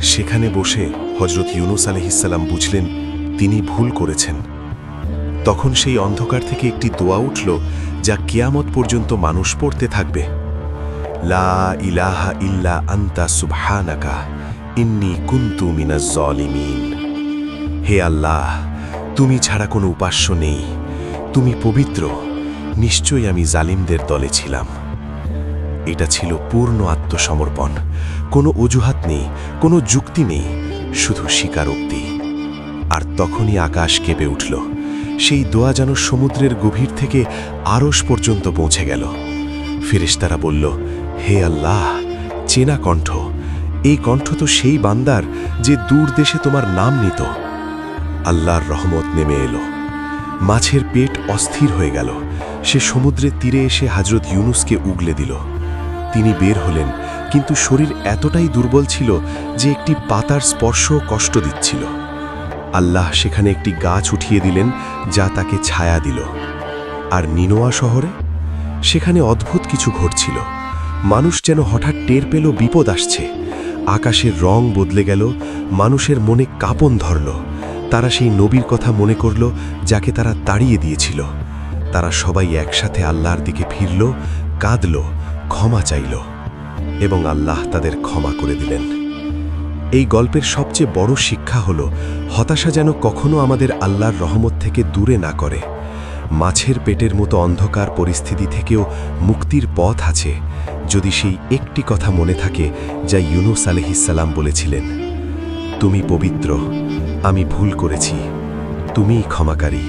সেখানে বসে হজরত ইউনুস আলাইহিসসালাম বুঝলেন তিনি ভুল করেছেন। তখন সেই অন্ধকার থেকে একটি দোয়া উঠল, যা কিয়ামত পর্যন্ত মানুষ পড়তে থাকবে। লা ইলাহা ইল্লা আনতা সুবহানাকা ইন্নী কুনতু মিনাজ জালিমিন। হে আল্লাহ, তুমি ছাড়া কোনো উপাস্য নেই, তুমি পবিত্র, নিশ্চয়ই আমি জালিমদের দলে ছিলাম। এটা ছিল পূর্ণ আত্মসমর্পণ, কোনো অজুহাত নেই, কোনো যুক্তি নেই, শুধু স্বীকারোক্তি। আর তখনই আকাশ কেঁপে উঠল। সেই দোয়া যেন সমুদ্রের গভীর থেকে আরশ পর্যন্ত পৌঁছে গেল। ফেরেশতারা বলল, হে আল্লাহ, চেনা কণ্ঠ, এই কণ্ঠ তো সেই বান্দার যে দূর দেশে তোমার নাম নিত। আল্লাহর রহমত নেমে এলো। মাছের পেট অস্থির হয়ে গেল। সে সমুদ্রের তীরে এসে হযরত ইউনুসকে উগলে দিল। তিনি বের হলেন, কিন্তু শরীর এতটাই দুর্বল ছিল যে একটি পাতার স্পর্শও কষ্ট দিচ্ছিল। আল্লাহ সেখানে একটি গাছ উঠিয়ে দিলেন, যা তাকে ছায়া দিল। আর নিনোয়া শহরে সেখানে অদ্ভুত কিছু ঘটছিল। মানুষ যেন হঠাৎ টের পেল বিপদ আসছে। আকাশের রং বদলে গেল, মানুষের মনে কাঁপন ধরল। তারা সেই নবীর কথা মনে করল, যাকে তারা তাড়িয়ে দিয়েছিল। তারা সবাই একসাথে আল্লাহর দিকে ফিরল, কাঁদল, ক্ষমা চাইল, এবং আল্লাহ তাদের ক্ষমা করে দিলেন। এই গল্পের সবচেয়ে বড় শিক্ষা হল, হতাশা যেন কখনো আমাদের আল্লাহর রহমত থেকে দূরে না করে। মাছের পেটের মতো অন্ধকার পরিস্থিতি থেকেও মুক্তির পথ আছে, যদি সেই একটি কথা মনে থাকে যা ইউনুস আলাইহিসসালাম বলেছিলেন, তুমি পবিত্র, আমি ভুল করেছি, তুমিই ক্ষমাকারী।